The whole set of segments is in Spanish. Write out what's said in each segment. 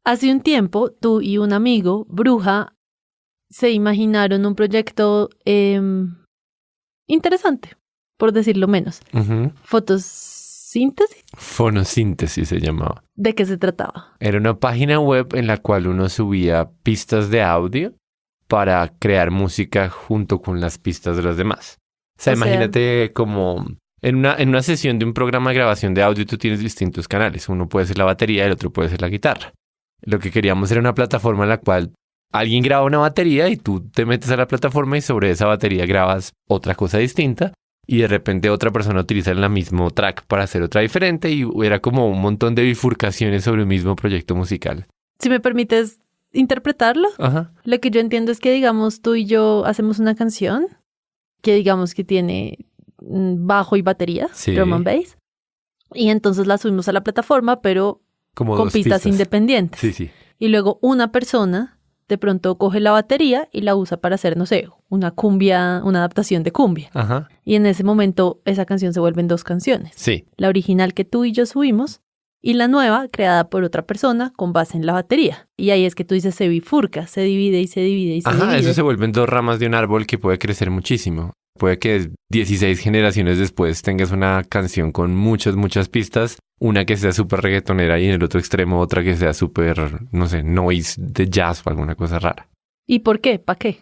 Hace un tiempo, tú y un amigo, Bruja, se imaginaron un proyecto interesante, por decirlo menos. ¿Fotosíntesis? Fonosíntesis se llamaba. ¿De qué se trataba? Era una página web en la cual uno subía pistas de audio para crear música junto con las pistas de los demás. O sea, imagínate como en una sesión de un programa de grabación de audio tú tienes distintos canales. Uno puede ser la batería y el otro puede ser la guitarra. Lo que queríamos era una plataforma en la cual alguien graba una batería y tú te metes a la plataforma y sobre esa batería grabas otra cosa distinta y de repente otra persona utiliza el mismo track para hacer otra diferente y era como un montón de bifurcaciones sobre un mismo proyecto musical. Si me permites interpretarlo, Ajá. Lo que yo entiendo es que, digamos, tú y yo hacemos una canción que digamos que tiene bajo y batería, sí. Drum and bass, y entonces la subimos a la plataforma, pero como con pistas independientes. Sí, sí. Y luego una persona de pronto coge la batería y la usa para hacer, no sé, una cumbia, una adaptación de cumbia. Ajá. Y en ese momento esa canción se vuelve en dos canciones. Sí. La original que tú y yo subimos y la nueva creada por otra persona con base en la batería. Y ahí es que tú dices se bifurca, se divide y se divide y se divide. Eso se vuelven dos ramas de un árbol que puede crecer muchísimo. Puede que 16 generaciones después tengas una canción con muchas pistas. Una que sea súper reggaetonera y en el otro extremo otra que sea súper, no sé, noise de jazz o alguna cosa rara. ¿Y por qué? ¿Para qué?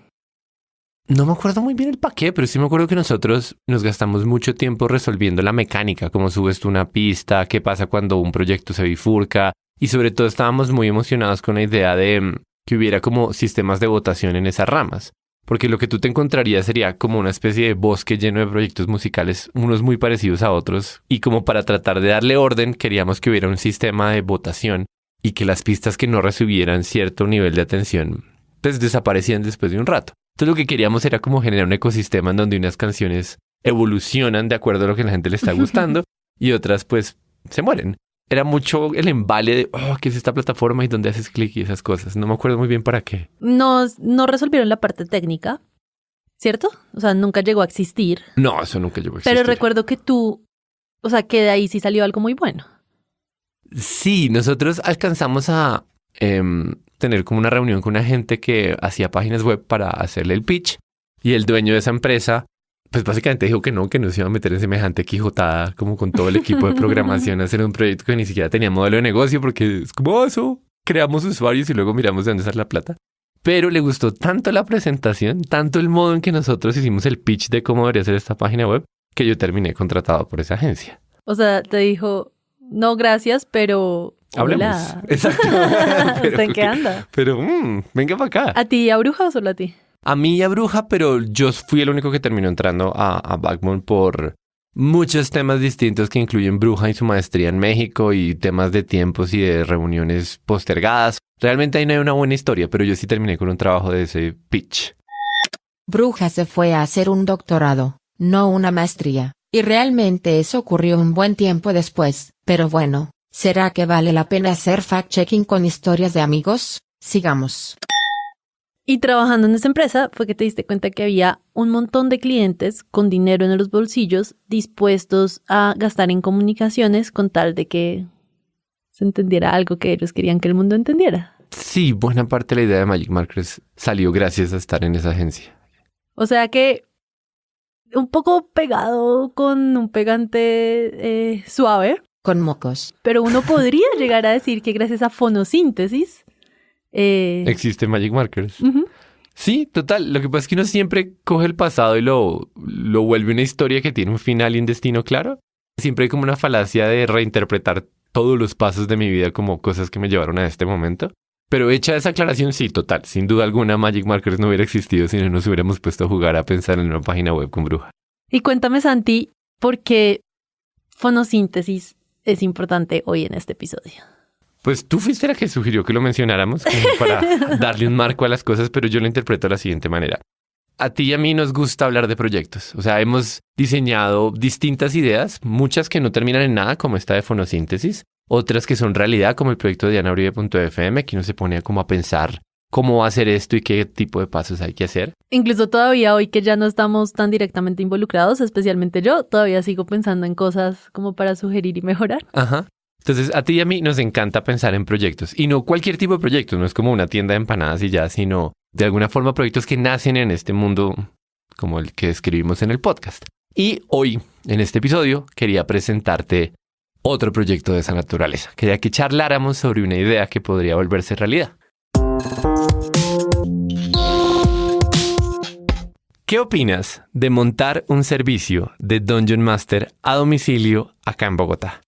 No me acuerdo muy bien el pa' qué, pero sí me acuerdo que nosotros nos gastamos mucho tiempo resolviendo la mecánica, cómo subes tú una pista, qué pasa cuando un proyecto se bifurca. Y sobre todo estábamos muy emocionados con la idea de que hubiera como sistemas de votación en esas ramas. Porque lo que tú te encontrarías sería como una especie de bosque lleno de proyectos musicales, unos muy parecidos a otros. Y como para tratar de darle orden, queríamos que hubiera un sistema de votación y que las pistas que no recibieran cierto nivel de atención, pues desaparecían después de un rato. Entonces lo que queríamos era como generar un ecosistema en donde unas canciones evolucionan de acuerdo a lo que a la gente le está gustando y otras pues se mueren. Era mucho el embale de, ¿qué es esta plataforma y dónde haces clic y esas cosas? No me acuerdo muy bien para qué. No resolvieron la parte técnica, ¿cierto? O sea, nunca llegó a existir. No, eso nunca llegó a existir. Pero recuerdo que tú, o sea, que de ahí sí salió algo muy bueno. Sí, nosotros alcanzamos a tener como una reunión con una gente que hacía páginas web para hacerle el pitch y el dueño de esa empresa pues básicamente dijo que no se iba a meter en semejante quijotada como con todo el equipo de programación a hacer un proyecto que ni siquiera tenía modelo de negocio porque es como eso, creamos usuarios y luego miramos de dónde sale la plata. Pero le gustó tanto la presentación, tanto el modo en que nosotros hicimos el pitch de cómo debería ser esta página web, que yo terminé contratado por esa agencia. O sea, te dijo, no gracias, pero... Hablemos. Hola. Exacto. Pero, ¿en qué anda? Pero, venga para acá. ¿A ti y a Bruja o solo a ti? A mí y a Bruja, pero yo fui el único que terminó entrando a Backbone por muchos temas distintos que incluyen Bruja y su maestría en México y temas de tiempos y de reuniones postergadas. Realmente ahí no hay una buena historia, pero yo sí terminé con un trabajo de ese pitch. Bruja se fue a hacer un doctorado, no una maestría, y realmente eso ocurrió un buen tiempo después, pero bueno, ¿será que vale la pena hacer fact-checking con historias de amigos? Sigamos. Y trabajando en esa empresa fue que te diste cuenta que había un montón de clientes con dinero en los bolsillos dispuestos a gastar en comunicaciones con tal de que se entendiera algo que ellos querían que el mundo entendiera. Sí, buena parte de la idea de Magic Markers salió gracias a estar en esa agencia. O sea que un poco pegado con un pegante suave. Con mocos. Pero uno podría llegar a decir que gracias a fonosíntesis... existe Magic Markers. Uh-huh. Sí, total. Lo que pasa es que uno siempre coge el pasado y lo vuelve una historia que tiene un final y un destino claro. Siempre hay como una falacia de reinterpretar todos los pasos de mi vida como cosas que me llevaron a este momento. Pero hecha esa aclaración, sí, total. Sin duda alguna, Magic Markers no hubiera existido si no nos hubiéramos puesto a jugar a pensar en una página web con Bruja. Y cuéntame, Santi, ¿por qué fonosíntesis es importante hoy en este episodio? Pues tú fuiste la que sugirió que lo mencionáramos como para darle un marco a las cosas, pero yo lo interpreto de la siguiente manera. A ti y a mí nos gusta hablar de proyectos. O sea, hemos diseñado distintas ideas, muchas que no terminan en nada, como esta de fonosíntesis, otras que son realidad, como el proyecto de DianaUribe.fm, que uno se pone como a pensar cómo va a hacer esto y qué tipo de pasos hay que hacer. Incluso todavía hoy que ya no estamos tan directamente involucrados, especialmente yo, todavía sigo pensando en cosas como para sugerir y mejorar. Ajá. Entonces, a ti y a mí nos encanta pensar en proyectos. Y no cualquier tipo de proyectos, no es como una tienda de empanadas y ya, sino de alguna forma proyectos que nacen en este mundo como el que describimos en el podcast. Y hoy, en este episodio, quería presentarte otro proyecto de esa naturaleza. Quería que charláramos sobre una idea que podría volverse realidad. ¿Qué opinas de montar un servicio de Dungeon Master a domicilio acá en Bogotá?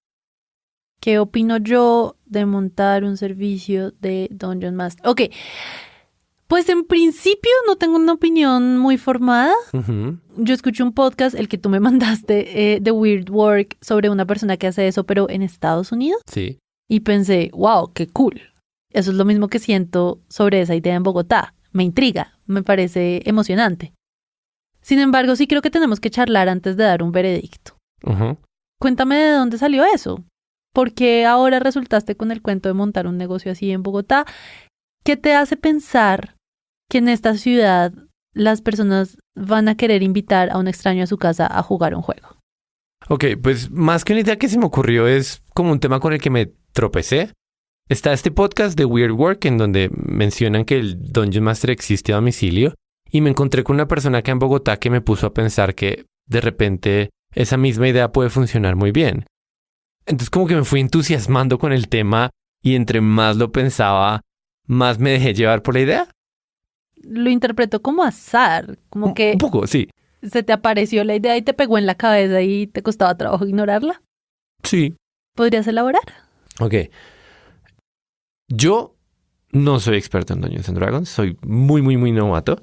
¿Qué opino yo de montar un servicio de Dungeon Master? Ok, pues en principio no tengo una opinión muy formada. Uh-huh. Yo escuché un podcast, el que tú me mandaste, de Weird Work, sobre una persona que hace eso, pero en Estados Unidos. Sí. Y pensé, wow, qué cool. Eso es lo mismo que siento sobre esa idea en Bogotá. Me intriga, me parece emocionante. Sin embargo, sí creo que tenemos que charlar antes de dar un veredicto. Uh-huh. Cuéntame de dónde salió eso. ¿Por qué ahora resultaste con el cuento de montar un negocio así en Bogotá? ¿Qué te hace pensar que en esta ciudad las personas van a querer invitar a un extraño a su casa a jugar un juego? Ok, pues más que una idea que se me ocurrió es como un tema con el que me tropecé. Está este podcast de Weird Work en donde mencionan que el Dungeon Master existe a domicilio y me encontré con una persona acá en Bogotá que me puso a pensar que de repente esa misma idea puede funcionar muy bien. Entonces como que me fui entusiasmando con el tema y entre más lo pensaba, más me dejé llevar por la idea. Lo interpreto como azar, como que Un poco, sí. se te apareció la idea y te pegó en la cabeza y te costaba trabajo ignorarla. Sí. ¿Podrías elaborar? Ok. Yo no soy experto en Dungeons and Dragons, soy muy novato.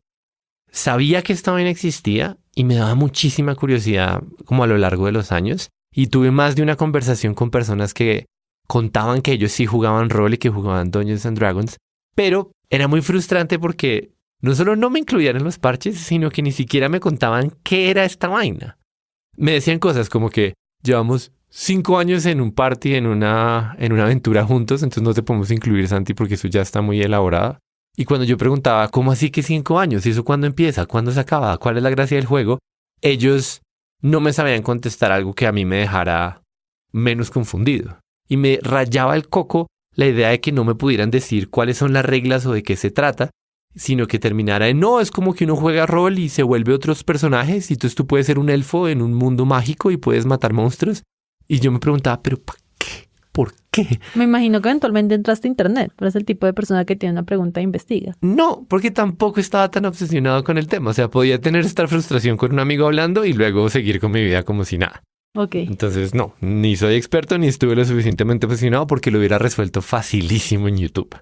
Sabía que esta vaina existía y me daba muchísima curiosidad como a lo largo de los años. Y tuve más de una conversación con personas que contaban que ellos sí jugaban rol y que jugaban Dungeons and Dragons. Pero era muy frustrante porque no solo no me incluían en los parches, sino que ni siquiera me contaban qué era esta vaina. Me decían cosas como que llevamos 5 años en un party, en una aventura juntos, entonces no te podemos incluir, Santi, porque eso ya está muy elaborado. Y cuando yo preguntaba, ¿cómo así que 5 años? ¿Y eso cuándo empieza? ¿Cuándo se acaba? ¿Cuál es la gracia del juego? Ellos no me sabían contestar algo que a mí me dejara menos confundido. Y me rayaba el coco la idea de que no me pudieran decir cuáles son las reglas o de qué se trata, sino que terminara en, no, es como que uno juega rol y se vuelve otros personajes, y entonces tú puedes ser un elfo en un mundo mágico y puedes matar monstruos. Y yo me preguntaba, ¿pero para qué? ¿Por qué? Me imagino que eventualmente entraste a internet, pero es el tipo de persona que tiene una pregunta e investiga. No, porque tampoco estaba tan obsesionado con el tema. O sea, podía tener esta frustración con un amigo hablando y luego seguir con mi vida como si nada. Ok. Entonces, no, ni soy experto ni estuve lo suficientemente obsesionado porque lo hubiera resuelto facilísimo en YouTube.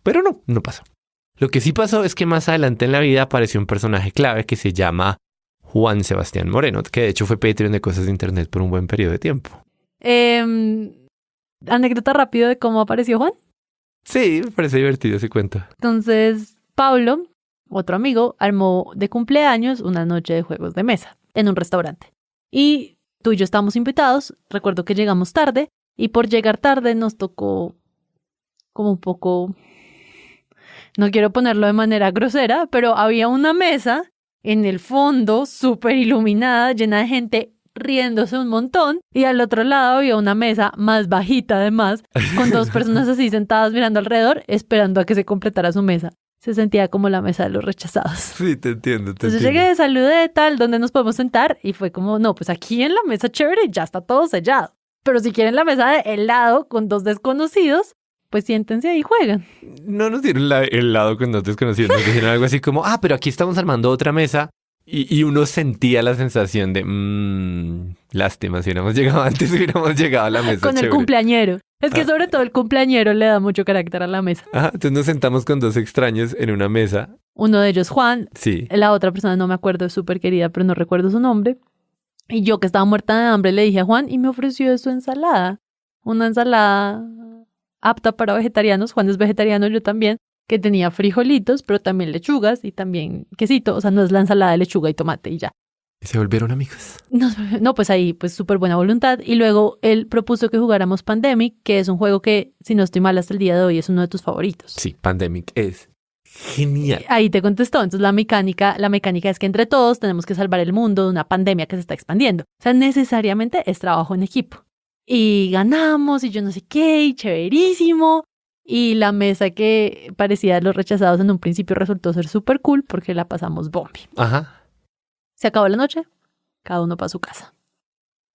Pero no pasó. Lo que sí pasó es que más adelante en la vida apareció un personaje clave que se llama Juan Sebastián Moreno, que de hecho fue Patreon de Cosas de Internet por un buen periodo de tiempo. Anécdota rápido de cómo apareció Juan. Sí, me parece divertido ese cuento. Entonces, Pablo, otro amigo, armó de cumpleaños una noche de juegos de mesa en un restaurante. Y tú y yo estábamos invitados. Recuerdo que llegamos tarde y por llegar tarde nos tocó como un poco, no quiero ponerlo de manera grosera, pero había una mesa en el fondo súper iluminada, llena de gente riéndose un montón, y al otro lado había una mesa más bajita además, con 2 personas así sentadas mirando alrededor, esperando a que se completara su mesa. Se sentía como la mesa de los rechazados. Sí, te entiendo. Entonces llegué, saludé, tal, ¿dónde nos podemos sentar? Y fue como, no, pues aquí en la mesa chévere ya está todo sellado. Pero si quieren la mesa de helado con 2 desconocidos, pues siéntense ahí y juegan. No nos dieron el lado con 2 desconocidos, nos dijeron algo así como, pero aquí estamos armando otra mesa. Y uno sentía la sensación de, lástima, si hubiéramos llegado antes, hubiéramos llegado a la mesa con el chévere. cumpleañero. Es que sobre todo el cumpleañero le da mucho carácter a la mesa. Ajá, entonces nos sentamos con 2 extraños en una mesa. Uno de ellos, Juan. Sí. La otra persona no me acuerdo, es súper querida, pero no recuerdo su nombre. Y yo, que estaba muerta de hambre, le dije a Juan y me ofreció su ensalada. Una ensalada apta para vegetarianos. Juan es vegetariano, yo también. Que tenía frijolitos, pero también lechugas y también quesito. O sea, no es la ensalada de lechuga y tomate y ya. ¿Y se volvieron amigos? No, pues ahí, pues súper buena voluntad. Y luego él propuso que jugáramos Pandemic, que es un juego que, si no estoy mal, hasta el día de hoy es uno de tus favoritos. Sí, Pandemic es genial. Ahí te contestó. Entonces la mecánica es que entre todos tenemos que salvar el mundo de una pandemia que se está expandiendo. O sea, necesariamente es trabajo en equipo. y ganamos y yo no sé qué, y chéverísimo. Y la mesa que parecía de los rechazados en un principio resultó ser súper cool porque la pasamos bombi. Ajá. Se acabó la noche, cada uno para su casa.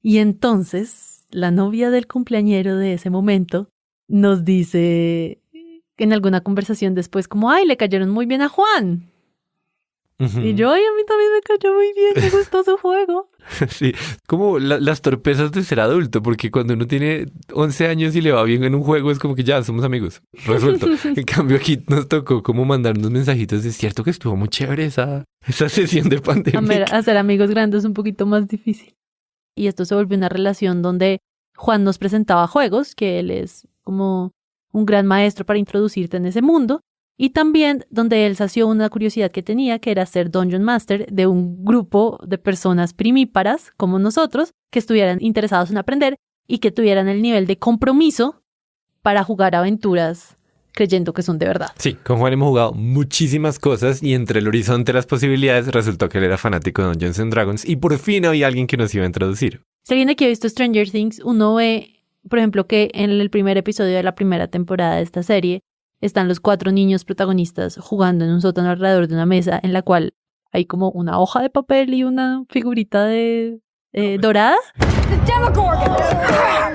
Y entonces la novia del cumpleañero de ese momento nos dice en alguna conversación después como, ay, le cayeron muy bien a Juan. Ujú. Y yo, ay, a mí también me cayó muy bien, me gustó su juego. Sí, como las torpezas de ser adulto, porque cuando uno tiene 11 años y le va bien en un juego es como que ya somos amigos, resuelto. En cambio aquí nos tocó como mandarnos mensajitos, es cierto que estuvo muy chévere esa sesión de pandemia. Hacer amigos grandes es un poquito más difícil. Y esto se volvió una relación donde Juan nos presentaba juegos, que él es como un gran maestro para introducirte en ese mundo, y también donde él sació una curiosidad que tenía, que era ser Dungeon Master de un grupo de personas primíparas, como nosotros, que estuvieran interesados en aprender y que tuvieran el nivel de compromiso para jugar aventuras creyendo que son de verdad. Sí, con Juan hemos jugado muchísimas cosas y entre el horizonte de las posibilidades resultó que él era fanático de Dungeons and Dragons y por fin había alguien que nos iba a introducir. Si alguien aquí ha visto Stranger Things, uno ve, por ejemplo, que en el primer episodio de la primera temporada de esta serie están los 4 niños protagonistas jugando en un sótano alrededor de una mesa en la cual hay como una hoja de papel y una figurita de dorada. The Demogorgon!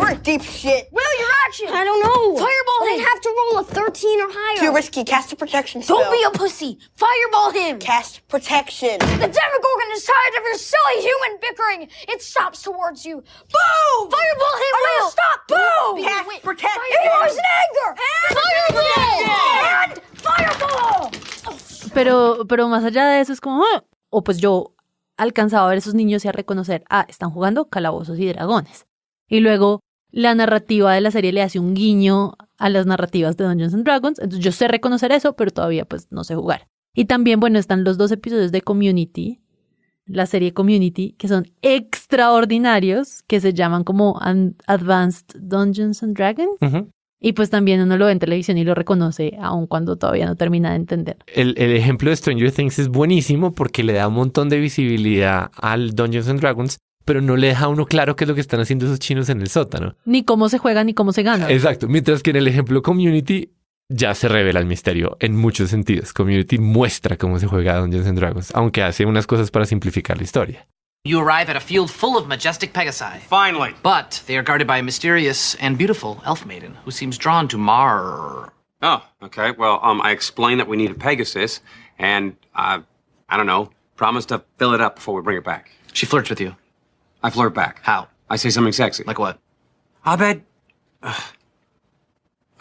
We're in deep shit. Will, your action! I don't know. Fireball him! They'd have to roll a 13 or higher. Too risky. Cast a protection spell. Don't be a pussy. Fireball him! Cast protection. The Demogorgon is tired of your silly human bickering. It stops towards you. Boom! Fireball him, Will! Stop! Boom! Cast protection. It was in anger! And fireball! And fireball! Pero más allá de eso es como, o pues yo alcanzaba a ver a esos niños y a reconocer, están jugando Calabozos y Dragones. Y luego la narrativa de la serie le hace un guiño a las narrativas de Dungeons and Dragons, entonces yo sé reconocer eso, pero todavía pues no sé jugar. Y también, bueno, están los 2 episodios de Community, la serie Community, que son extraordinarios, que se llaman como Advanced Dungeons and Dragons. Uh-huh. Y pues también uno lo ve en televisión y lo reconoce, aun cuando todavía no termina de entender. El ejemplo de Stranger Things es buenísimo porque le da un montón de visibilidad al Dungeons and Dragons, pero no le deja a uno claro qué es lo que están haciendo esos chinos en el sótano. Ni cómo se juega, ni cómo se gana. Exacto, mientras que en el ejemplo Community ya se revela el misterio en muchos sentidos. Community muestra cómo se juega Dungeons and Dragons, aunque hace unas cosas para simplificar la historia. You arrive at a field full of majestic Pegasi. Finally. But they are guarded by a mysterious and beautiful elf maiden who seems drawn to Mar. Oh, okay. Well, I explained that we need a Pegasus, and I don't know, promised to fill it up before we bring it back. She flirts with you. I flirt back. How? I say something sexy. Like what? Abed.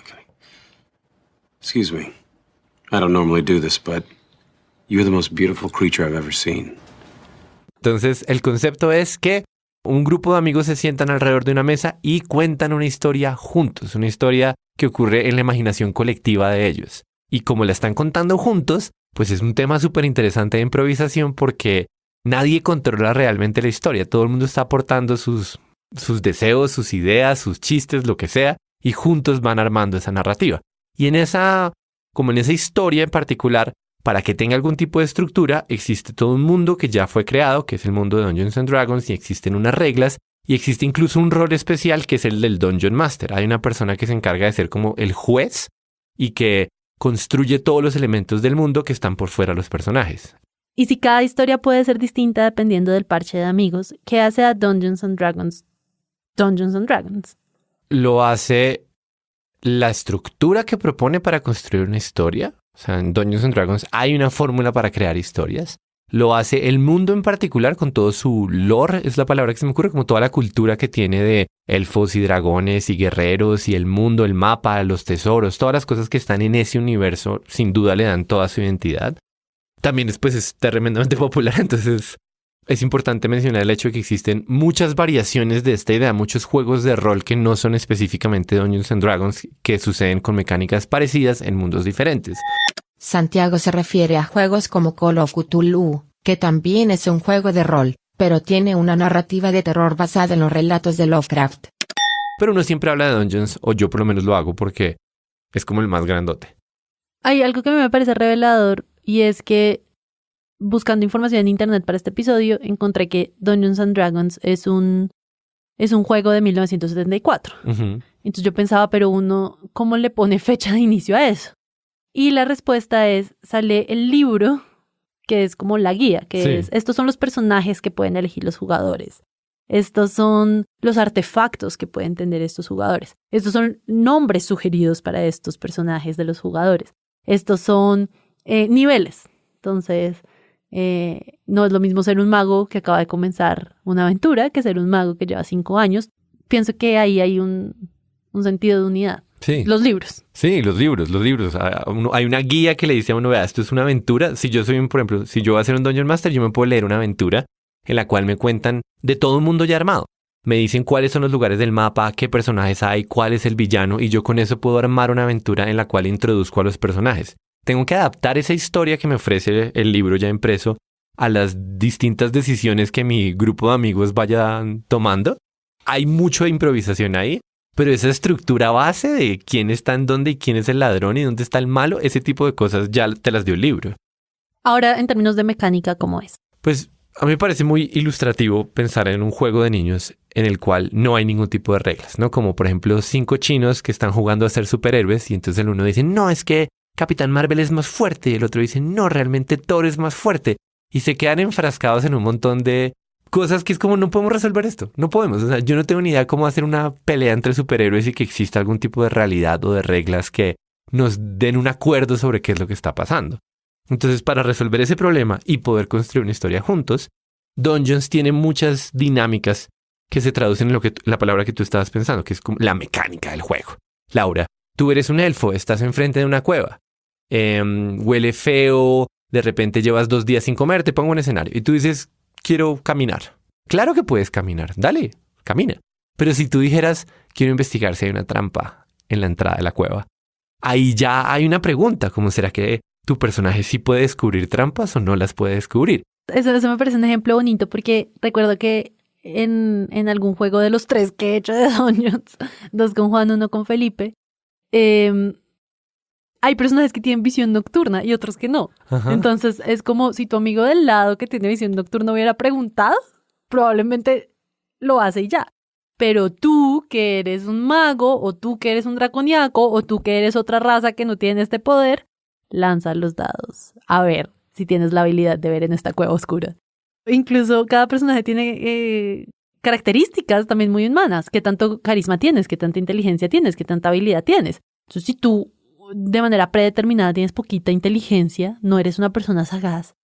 Okay. Excuse me. I don't normally do this, but you're the most beautiful creature I've ever seen. Entonces, el concepto es que un grupo de amigos se sientan alrededor de una mesa y cuentan una historia juntos, una historia que ocurre en la imaginación colectiva de ellos. Y como la están contando juntos, pues es un tema súper interesante de improvisación porque nadie controla realmente la historia. Todo el mundo está aportando sus deseos, sus ideas, sus chistes, lo que sea, y juntos van armando esa narrativa. Y en esa historia en particular, para que tenga algún tipo de estructura, existe todo un mundo que ya fue creado, que es el mundo de Dungeons and Dragons, y existen unas reglas, y existe incluso un rol especial que es el del Dungeon Master. Hay una persona que se encarga de ser como el juez y que construye todos los elementos del mundo que están por fuera de los personajes. Y si cada historia puede ser distinta dependiendo del parche de amigos, ¿qué hace a Dungeons and Dragons Dungeons and Dragons? Lo hace la estructura que propone para construir una historia. O sea, en Dungeons and Dragons hay una fórmula para crear historias. Lo hace el mundo en particular con todo su lore, es la palabra que se me ocurre, como toda la cultura que tiene de elfos y dragones y guerreros y el mundo, el mapa, los tesoros, todas las cosas que están en ese universo, sin duda le dan toda su identidad. También después es tremendamente popular, entonces es importante mencionar el hecho de que existen muchas variaciones de esta idea, muchos juegos de rol que no son específicamente Dungeons and Dragons, que suceden con mecánicas parecidas en mundos diferentes. Santiago se refiere a juegos como Call of Cthulhu, que también es un juego de rol, pero tiene una narrativa de terror basada en los relatos de Lovecraft. Pero uno siempre habla de Dungeons, o yo por lo menos lo hago porque es como el más grandote. Hay algo que me parece revelador y es que buscando información en internet para este episodio encontré que Dungeons and Dragons es un es un juego de 1974. Entonces yo pensaba, pero uno, ¿cómo le pone fecha de inicio a eso? Y la respuesta es, sale el libro, que es como la guía, que es, estos son los personajes que pueden elegir los jugadores. Estos son los artefactos que pueden tener estos jugadores. Estos son nombres sugeridos para estos personajes de los jugadores. Estos son niveles. Entonces, no es lo mismo ser un mago que acaba de comenzar una aventura que ser un mago que lleva 5 años. Pienso que ahí hay un sentido de unidad. Sí. Los libros. Sí, los libros. Hay una guía que le dice a uno, vea, esto es una aventura. Si yo soy, por ejemplo, si yo voy a ser un Dungeon Master, yo me puedo leer una aventura en la cual me cuentan de todo un mundo ya armado. Me dicen cuáles son los lugares del mapa, qué personajes hay, cuál es el villano, y yo con eso puedo armar una aventura en la cual introduzco a los personajes. Tengo que adaptar esa historia que me ofrece el libro ya impreso a las distintas decisiones que mi grupo de amigos vayan tomando. Hay mucho de improvisación ahí, pero esa estructura base de quién está en dónde y quién es el ladrón y dónde está el malo, ese tipo de cosas ya te las dio el libro. Ahora, en términos de mecánica, ¿cómo es? Pues a mí me parece muy ilustrativo pensar en un juego de niños en el cual no hay ningún tipo de reglas, ¿no? Como por ejemplo 5 chinos que están jugando a ser superhéroes y entonces el uno dice, no, es que Capitán Marvel es más fuerte, y el otro dice, no, realmente Thor es más fuerte. Y se quedan enfrascados en un montón de cosas que es como, no podemos resolver esto, no podemos. O sea, yo no tengo ni idea cómo hacer una pelea entre superhéroes y que exista algún tipo de realidad o de reglas que nos den un acuerdo sobre qué es lo que está pasando. Entonces, para resolver ese problema y poder construir una historia juntos, Dungeons tiene muchas dinámicas que se traducen en la palabra que tú estabas pensando, que es como la mecánica del juego. Laura, tú eres un elfo, estás enfrente de una cueva, huele feo, de repente llevas 2 días sin comer, te pongo un escenario y tú dices, quiero caminar. Claro que puedes caminar, dale, camina. Pero si tú dijeras, quiero investigar si hay una trampa en la entrada de la cueva, ahí ya hay una pregunta, como será que tu personaje sí puede descubrir trampas o no las puede descubrir. Eso me parece un ejemplo bonito porque recuerdo que en algún juego de los 3 que he hecho de Dungeons, 2 con Juan, 1 con Felipe, hay personajes que tienen visión nocturna y otros que no. Ajá. Entonces es como si tu amigo del lado que tiene visión nocturna hubiera preguntado, probablemente lo hace y ya. Pero tú que eres un mago, o tú que eres un draconiaco, o tú que eres otra raza que no tiene este poder, lanza los dados a ver si tienes la habilidad de ver en esta cueva oscura. Incluso cada personaje tiene características también muy humanas. ¿Qué tanto carisma tienes? ¿Qué tanta inteligencia tienes? ¿Qué tanta habilidad tienes? Entonces, si tú de manera predeterminada tienes poquita inteligencia, no eres una persona sagaz,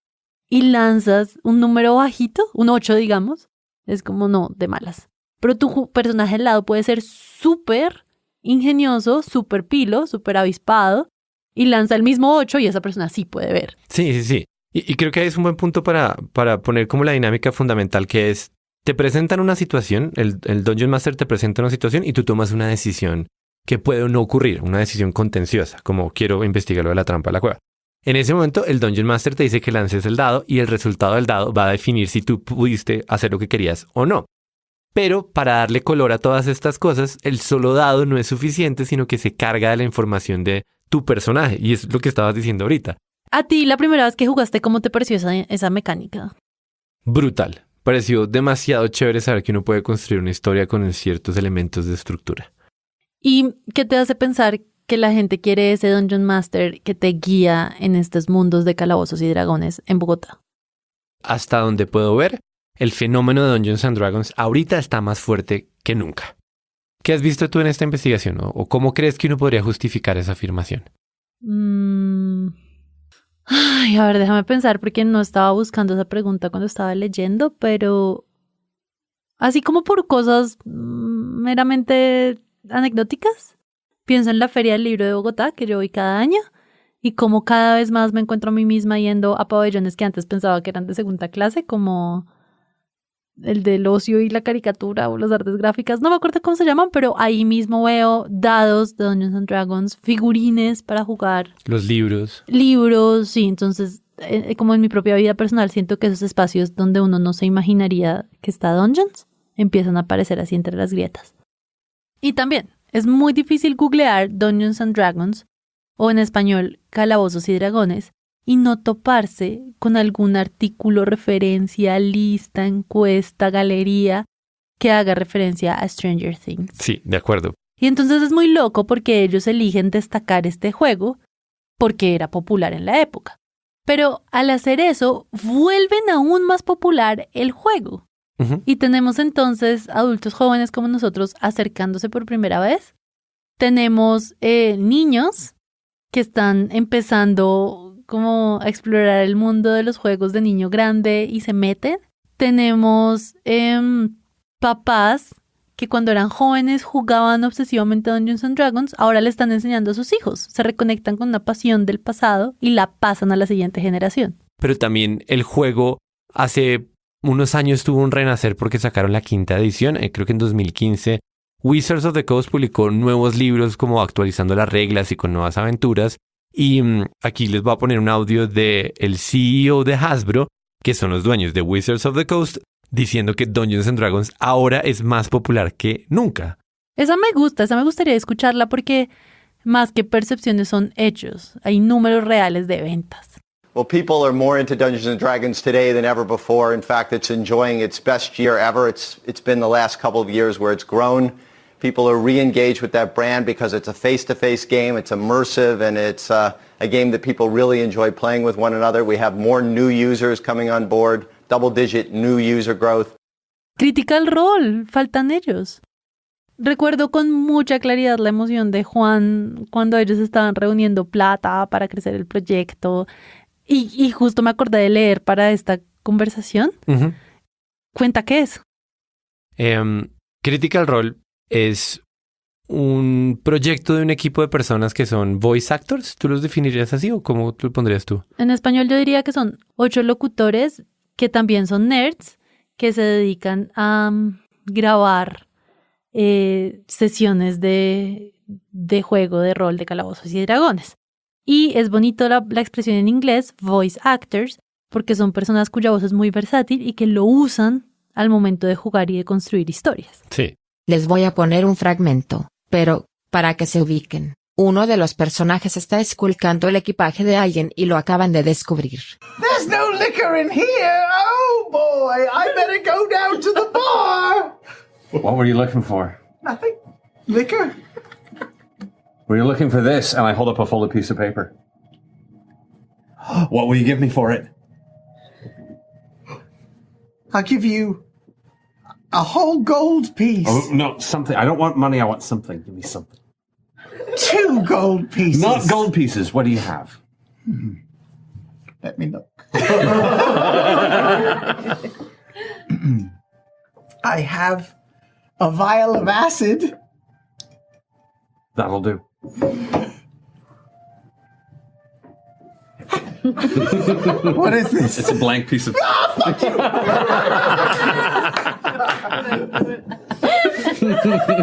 y lanzas un número bajito, un 8 digamos, es como no, de malas. Pero tu personaje al lado puede ser súper ingenioso, súper pilo, súper avispado, y lanza el mismo 8 y esa persona sí puede ver. Sí. Y creo que es un buen punto para poner como la dinámica fundamental, que es, te presentan una situación, el Dungeon Master te presenta una situación y tú tomas una decisión que puede o no ocurrir, una decisión contenciosa, como quiero investigar lo de la trampa de la cueva. En ese momento, el Dungeon Master te dice que lances el dado y el resultado del dado va a definir si tú pudiste hacer lo que querías o no. Pero para darle color a todas estas cosas, el solo dado no es suficiente, sino que se carga de la información de tu personaje, y es lo que estabas diciendo ahorita. A ti, la primera vez que jugaste, ¿cómo te pareció esa mecánica? Brutal. Pareció demasiado chévere saber que uno puede construir una historia con ciertos elementos de estructura. ¿Y qué te hace pensar que la gente quiere ese Dungeon Master que te guía en estos mundos de calabozos y dragones en Bogotá? Hasta donde puedo ver, el fenómeno de Dungeons and Dragons ahorita está más fuerte que nunca. ¿Qué has visto tú en esta investigación? ¿O cómo crees que uno podría justificar esa afirmación? Ay, a ver, déjame pensar porque no estaba buscando esa pregunta cuando estaba leyendo, pero así como por cosas meramente anecdóticas, pienso en la Feria del Libro de Bogotá, que yo voy cada año, y como cada vez más me encuentro a mí misma yendo a pabellones que antes pensaba que eran de segunda clase, como el del ocio y la caricatura o las artes gráficas, no me acuerdo cómo se llaman, pero ahí mismo veo dados de Dungeons and Dragons, figurines para jugar. Los libros. Libros, sí, entonces, como en mi propia vida personal, siento que esos espacios donde uno no se imaginaría que está Dungeons, empiezan a aparecer así entre las grietas. Y también, es muy difícil googlear Dungeons and Dragons, o en español, Calabozos y Dragones, y no toparse con algún artículo, referencia, lista, encuesta, galería que haga referencia a Stranger Things. Sí, de acuerdo. Y entonces es muy loco porque ellos eligen destacar este juego porque era popular en la época. Pero al hacer eso, vuelven aún más popular el juego. Uh-huh. Y tenemos entonces adultos jóvenes como nosotros acercándose por primera vez. Tenemos niños que están empezando como a explorar el mundo de los juegos de niño grande y se meten. Tenemos papás que cuando eran jóvenes jugaban obsesivamente a Dungeons & Dragons, ahora le están enseñando a sus hijos. Se reconectan con una pasión del pasado y la pasan a la siguiente generación. Pero también el juego hace unos años tuvo un renacer porque sacaron la 5ª edición. Creo que en 2015 Wizards of the Coast publicó nuevos libros como actualizando las reglas y con nuevas aventuras. Y aquí les voy a poner un audio del CEO de Hasbro, que son los dueños de Wizards of the Coast, diciendo que Dungeons & Dragons ahora es más popular que nunca. Esa me gustaría escucharla porque más que percepciones son hechos. Hay números reales de ventas. Well, people are more into Dungeons & Dragons today than ever before. In fact, it's enjoying its best year ever. It's been the last couple of years where it's grown. People are re-engaged with that brand because it's a face-to-face game, it's immersive, and it's a game that people really enjoy playing with one another. We have more new users coming on board, double-digit new user growth. Critical Role, faltan ellos. Recuerdo con mucha claridad la emoción de Juan cuando ellos estaban reuniendo plata para crecer el proyecto. Y justo me acordé de leer para esta conversación. Uh-huh. Cuenta qué es. Critical Role es un proyecto de un equipo de personas que son voice actors. ¿Tú los definirías así o cómo lo pondrías tú? En español yo diría que son 8 locutores que también son nerds que se dedican a grabar sesiones de juego de rol de Calabozos y Dragones. Y es bonito la expresión en inglés, voice actors, porque son personas cuya voz es muy versátil y que lo usan al momento de jugar y de construir historias. Sí. Les voy a poner un fragmento, pero, para que se ubiquen, uno de los personajes está esculcando el equipaje de alguien y lo acaban de descubrir. There's no liquor in here! Oh boy, I better go down to the bar! What were you looking for? Nothing. Liquor? Were you looking for this? And I hold up a folded piece of paper. What will you give me for it? I'll give you a whole gold piece. Oh, no, something. I don't want money, I want something. Give me something. 2 gold pieces. Not gold pieces. What do you have? Let me look. I have a vial of acid. That'll do. What is this? It's a blank piece of...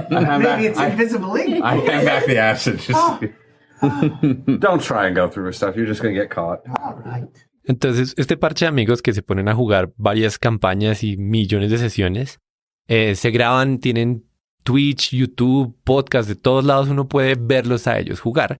Maybe it's invisible ink. I hang back the acid. Don't try and go through her stuff. You're just going to get caught. All right. Entonces, este parche de amigos que se ponen a jugar varias campañas y millones de sesiones, se graban, tienen Twitch, YouTube, podcast, de todos lados uno puede verlos a ellos jugar.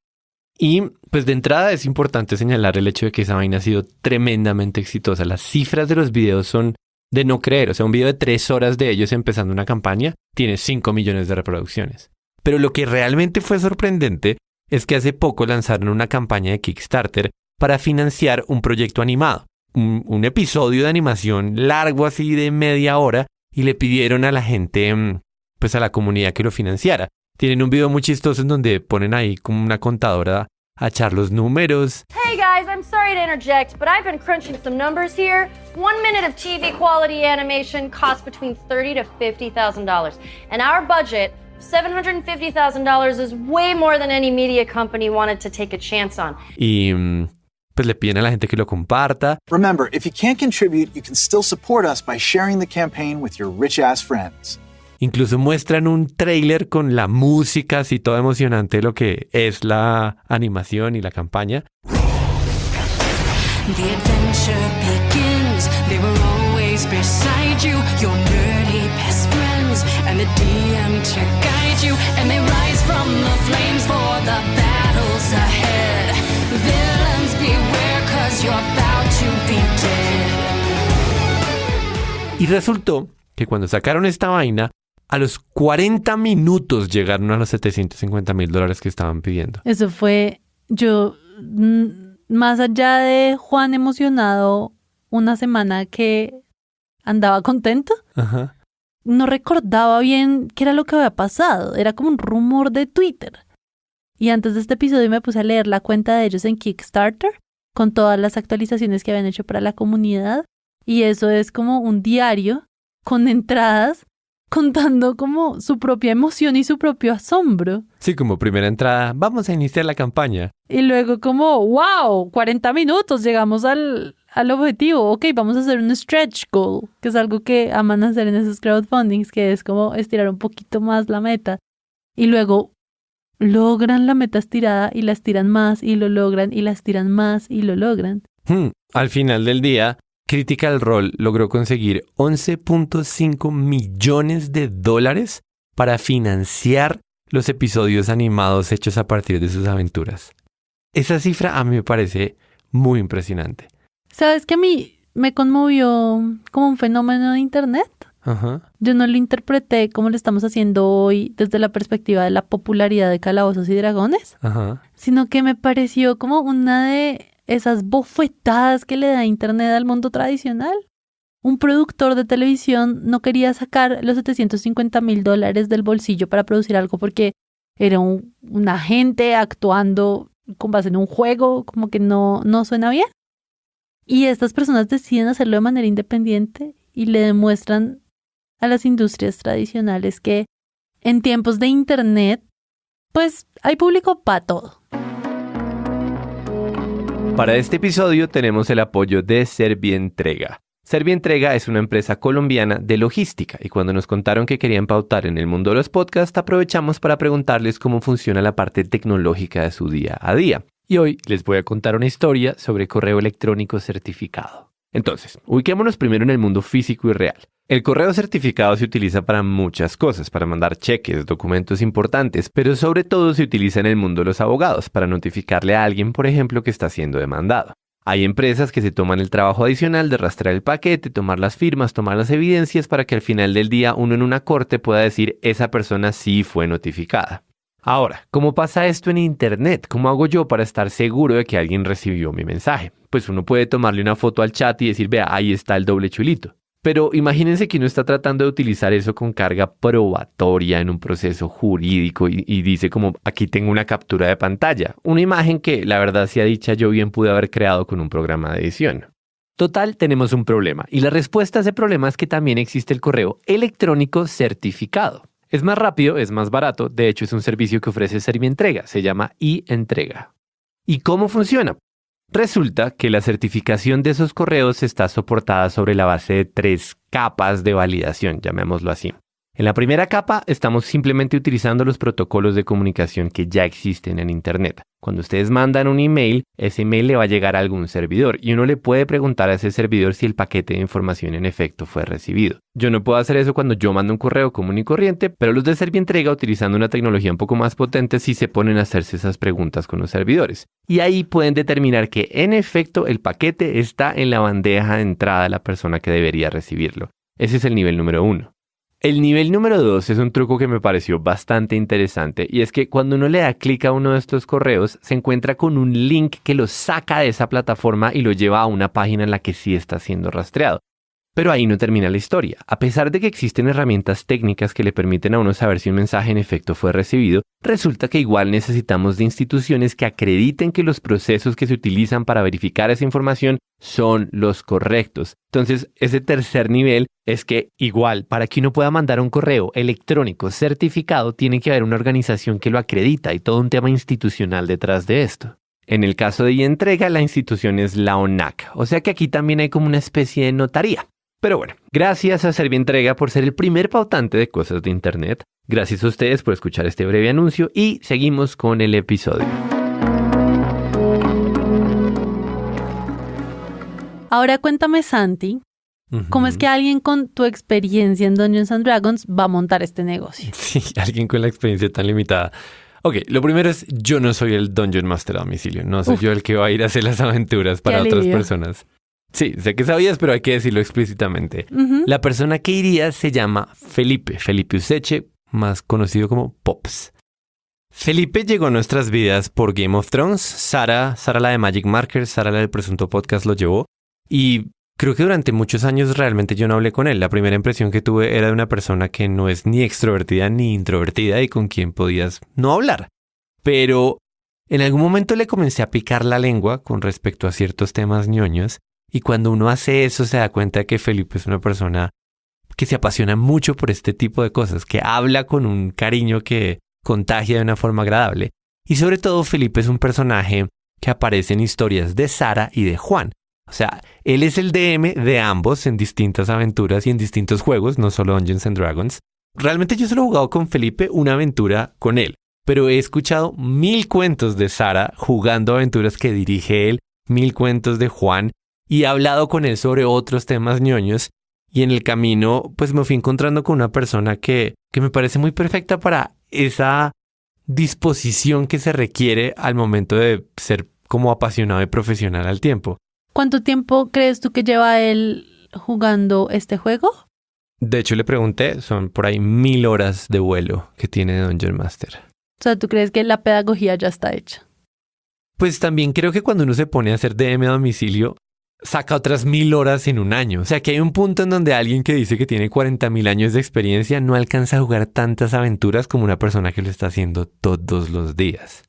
Y pues de entrada es importante señalar el hecho de que esa vaina ha sido tremendamente exitosa. Las cifras de los videos son de no creer. O sea, un video de 3 horas de ellos empezando una campaña tiene 5 millones de reproducciones. Pero lo que realmente fue sorprendente es que hace poco lanzaron una campaña de Kickstarter para financiar un proyecto animado. Un episodio de animación largo así de media hora y le pidieron a la gente, pues a la comunidad que lo financiara. Tienen un video muy chistoso en donde ponen ahí como una contadora a echar los números. Hey guys, I'm sorry to interject, but I've been crunching some numbers here. 1 minute of TV quality animation costs between $30,000 to $50,000. And our budget, $750,000, is way more than any media company wanted to take a chance on. Y pues le piden a la gente que lo comparta. Remember, if you can't contribute, you can still support us by sharing the campaign with your rich-ass friends. Incluso muestran un tráiler con la música así todo emocionante de lo que es la animación y la campaña. The adventure begins. They were always beside you, your nerdy best friends, and the DM to guide you, and they rise from the flames for the battles ahead. Villains beware, 'cause you're about to be dead. Y resultó que cuando sacaron esta vaina, a los 40 minutos llegaron a los $750,000 que estaban pidiendo. Eso fue, más allá de Juan emocionado, una semana que andaba contento. Ajá. No recordaba bien qué era lo que había pasado. Era como un rumor de Twitter. Y antes de este episodio me puse a leer la cuenta de ellos en Kickstarter con todas las actualizaciones que habían hecho para la comunidad. Y eso es como un diario con entradas contando como su propia emoción y su propio asombro. Sí, como primera entrada, vamos a iniciar la campaña. Y luego como, wow, 40 minutos, llegamos al objetivo. Ok, vamos a hacer un stretch goal, que es algo que aman hacer en esos crowdfundings, que es como estirar un poquito más la meta. Y luego logran la meta estirada y la estiran más y lo logran y la estiran más y lo logran. Al final del día, Critical Role logró conseguir $11.5 millones para financiar los episodios animados hechos a partir de sus aventuras. Esa cifra a mí me parece muy impresionante. ¿Sabes que a mí me conmovió como un fenómeno de internet? Ajá. Yo no lo interpreté como lo estamos haciendo hoy desde la perspectiva de la popularidad de Calabozos y Dragones, Ajá. sino que me pareció como una de esas bofetadas que le da internet al mundo tradicional. Un productor de televisión no quería sacar los $750,000 del bolsillo para producir algo porque era un agente actuando con base en un juego, como que no suena bien. Y estas personas deciden hacerlo de manera independiente y le demuestran a las industrias tradicionales que en tiempos de internet, pues hay público para todo. Para este episodio tenemos el apoyo de Servientrega. Servientrega es una empresa colombiana de logística y cuando nos contaron que querían pautar en el mundo de los podcasts, aprovechamos para preguntarles cómo funciona la parte tecnológica de su día a día. Y hoy les voy a contar una historia sobre correo electrónico certificado. Entonces, ubiquémonos primero en el mundo físico y real. El correo certificado se utiliza para muchas cosas, para mandar cheques, documentos importantes, pero sobre todo se utiliza en el mundo de los abogados, para notificarle a alguien, por ejemplo, que está siendo demandado. Hay empresas que se toman el trabajo adicional de rastrear el paquete, tomar las firmas, tomar las evidencias para que al final del día uno en una corte pueda decir esa persona sí fue notificada. Ahora, ¿cómo pasa esto en internet? ¿Cómo hago yo para estar seguro de que alguien recibió mi mensaje? Pues uno puede tomarle una foto al chat y decir, vea, ahí está el doble chulito. Pero imagínense que uno está tratando de utilizar eso con carga probatoria en un proceso jurídico y dice como, aquí tengo una captura de pantalla. Una imagen que, la verdad sea dicha, yo bien pude haber creado con un programa de edición. Total, tenemos un problema. Y la respuesta a ese problema es que también existe el correo electrónico certificado. Es más rápido, es más barato. De hecho, es un servicio que ofrece Servientrega. Se llama iEntrega. ¿Y cómo funciona? Resulta que la certificación de esos correos está soportada sobre la base de 3 capas de validación, llamémoslo así. En la primera capa estamos simplemente utilizando los protocolos de comunicación que ya existen en Internet. Cuando ustedes mandan un email, ese email le va a llegar a algún servidor y uno le puede preguntar a ese servidor si el paquete de información en efecto fue recibido. Yo no puedo hacer eso cuando yo mando un correo común y corriente, pero los de Servientrega, utilizando una tecnología un poco más potente, sí se ponen a hacerse esas preguntas con los servidores. Y ahí pueden determinar que en efecto el paquete está en la bandeja de entrada de la persona que debería recibirlo. Ese es el nivel número 1. El nivel número 2 es un truco que me pareció bastante interesante y es que cuando uno le da clic a uno de estos correos se encuentra con un link que lo saca de esa plataforma y lo lleva a una página en la que sí está siendo rastreado. Pero ahí no termina la historia. A pesar de que existen herramientas técnicas que le permiten a uno saber si un mensaje en efecto fue recibido, resulta que igual necesitamos de instituciones que acrediten que los procesos que se utilizan para verificar esa información son los correctos. Entonces, ese tercer nivel es que igual, para que uno pueda mandar un correo electrónico certificado, tiene que haber una organización que lo acredita y todo un tema institucional detrás de esto. En el caso de iEntrega, la institución es la ONAC, o sea que aquí también hay como una especie de notaría. Pero bueno, gracias a Servientrega por ser el primer pautante de cosas de Internet. Gracias a ustedes por escuchar este breve anuncio y seguimos con el episodio. Ahora cuéntame, Santi, ¿cómo es que alguien con tu experiencia en Dungeons & Dragons va a montar este negocio? Sí, alguien con la experiencia tan limitada. Ok, lo primero es, yo no soy el Dungeon Master a domicilio. No soy yo el que va a ir a hacer las aventuras para otras personas. Sí, sé que sabías, pero hay que decirlo explícitamente. La persona que iría se llama Felipe Useche, más conocido como Pops. Felipe llegó a nuestras vidas por Game of Thrones. Sara la de Magic Markers, Sara la del Presunto Podcast lo llevó. Y creo que durante muchos años realmente yo no hablé con él. La primera impresión que tuve era de una persona que no es ni extrovertida ni introvertida y con quien podías no hablar. Pero en algún momento le comencé a picar la lengua con respecto a ciertos temas ñoños. Y cuando uno hace eso se da cuenta que Felipe es una persona que se apasiona mucho por este tipo de cosas, que habla con un cariño que contagia de una forma agradable. Y sobre todo Felipe es un personaje que aparece en historias de Sara y de Juan. O sea, él es el DM de ambos en distintas aventuras y en distintos juegos, no solo Dungeons and Dragons. Realmente yo solo he jugado con Felipe una aventura con él, pero he escuchado 1000 cuentos de Sara jugando aventuras que dirige él, 1000 cuentos de Juan, y he hablado con él sobre otros temas ñoños. Y en el camino, pues me fui encontrando con una persona que me parece muy perfecta para esa disposición que se requiere al momento de ser como apasionado y profesional al tiempo. ¿Cuánto tiempo crees tú que lleva él jugando este juego? De hecho, le pregunté, son por ahí 1000 horas de vuelo que tiene Dungeon Master. O sea, ¿tú crees que la pedagogía ya está hecha? Pues también creo que cuando uno se pone a hacer DM a domicilio, saca otras 1000 horas en un año. O sea, que hay un punto en donde alguien que dice que tiene 40.000 años de experiencia no alcanza a jugar tantas aventuras como una persona que lo está haciendo todos los días.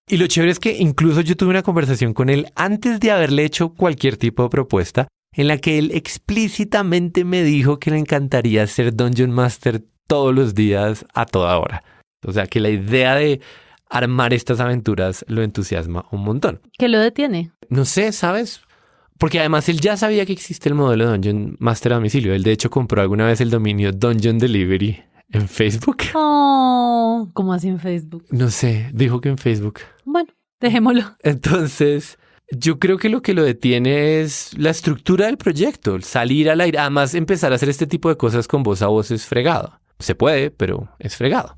Y lo chévere es que incluso yo tuve una conversación con él antes de haberle hecho cualquier tipo de propuesta en la que él explícitamente me dijo que le encantaría ser Dungeon Master todos los días a toda hora. O sea, que la idea de armar estas aventuras lo entusiasma un montón. ¿Qué lo detiene? No sé, ¿sabes? Porque además él ya sabía que existe el modelo de Dungeon Master a domicilio. Él de hecho compró alguna vez el dominio Dungeon Delivery en Facebook. Oh, ¿cómo así en Facebook? No sé, dijo que en Facebook. Bueno, dejémoslo. Entonces, yo creo que lo que lo detiene es la estructura del proyecto, salir al aire. Además, empezar a hacer este tipo de cosas con voz a voz es fregado. Se puede, pero es fregado.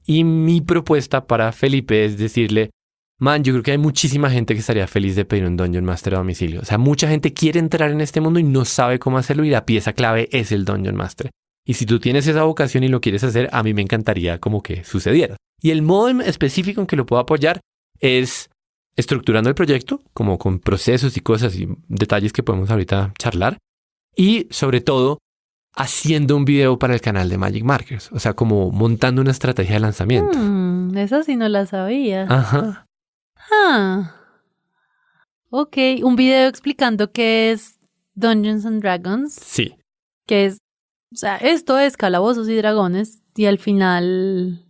Y mi propuesta para Felipe es decirle, man, yo creo que hay muchísima gente que estaría feliz de pedir un Dungeon Master a domicilio. O sea, mucha gente quiere entrar en este mundo y no sabe cómo hacerlo y la pieza clave es el Dungeon Master. Y si tú tienes esa vocación y lo quieres hacer, a mí me encantaría como que sucediera. Y el modo específico en que lo puedo apoyar es estructurando el proyecto, como con procesos y cosas y detalles que podemos ahorita charlar. Y sobre todo, haciendo un video para el canal de Magic Markers. O sea, como montando una estrategia de lanzamiento. Esa sí no la sabía. Ajá. Ok, un video explicando qué es Dungeons and Dragons. Sí. Que es, o sea, esto es Calabozos y Dragones y al final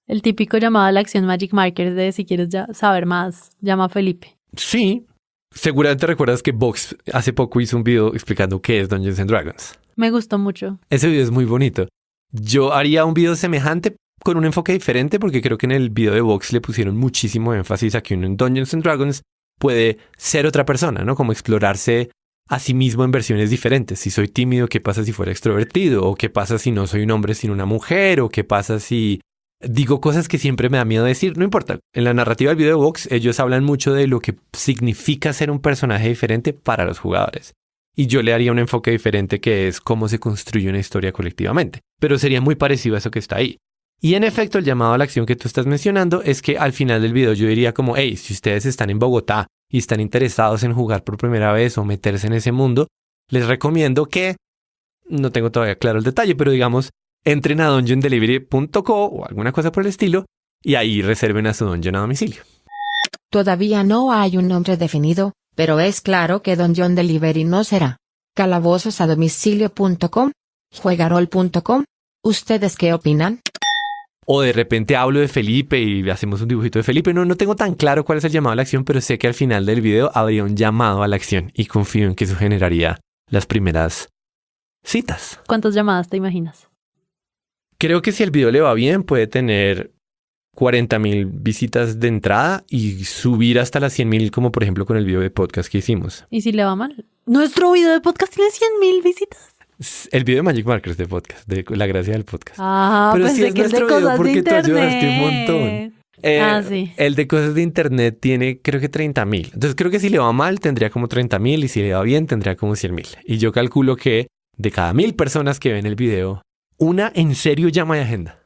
el típico llamado a la acción Magic Markers de si quieres ya saber más, llama a Felipe. Sí. Seguramente recuerdas que Vox hace poco hizo un video explicando qué es Dungeons and Dragons. Me gustó mucho. Ese video es muy bonito. Yo haría un video semejante con un enfoque diferente porque creo que en el video de Vox le pusieron muchísimo énfasis a que uno en Dungeons and Dragons puede ser otra persona, ¿no? Como explorarse a sí mismo en versiones diferentes. Si soy tímido, ¿qué pasa si fuera extrovertido? ¿O qué pasa si no soy un hombre sino una mujer? ¿O qué pasa si digo cosas que siempre me da miedo decir? No importa. En la narrativa del video de Vox, ellos hablan mucho de lo que significa ser un personaje diferente para los jugadores. Y yo le haría un enfoque diferente que es cómo se construye una historia colectivamente. Pero sería muy parecido a eso que está ahí. Y en efecto, el llamado a la acción que tú estás mencionando es que al final del video yo diría como, hey, si ustedes están en Bogotá y están interesados en jugar por primera vez o meterse en ese mundo, les recomiendo que, no tengo todavía claro el detalle, pero digamos, entren a dungeondelivery.co o alguna cosa por el estilo y ahí reserven a su dungeon a domicilio. Todavía no hay un nombre definido, pero es claro que Dungeon Delivery no será. Calabozosadomicilio.com, juegarol.com, ¿ustedes qué opinan? O de repente hablo de Felipe y hacemos un dibujito de Felipe. No tengo tan claro cuál es el llamado a la acción, pero sé que al final del video habría un llamado a la acción y confío en que eso generaría las primeras citas. ¿Cuántas llamadas te imaginas? Creo que si el video le va bien puede tener 40.000 visitas de entrada y subir hasta las 100.000 como por ejemplo con el video de podcast que hicimos. ¿Y si le va mal? Nuestro video de podcast tiene 100.000 visitas. El video de Magic Markers de podcast, de la gracia del podcast. Ah, pero pensé sí es que nuestro de video cosas porque de tú ayudaste un internet. montón. Sí. El de cosas de internet tiene creo que 30,000. Entonces creo que si le va mal tendría como 30,000 y si le va bien tendría como 100,000. Y yo calculo que de cada 1,000 personas que ven el video, una en serio llama de agenda.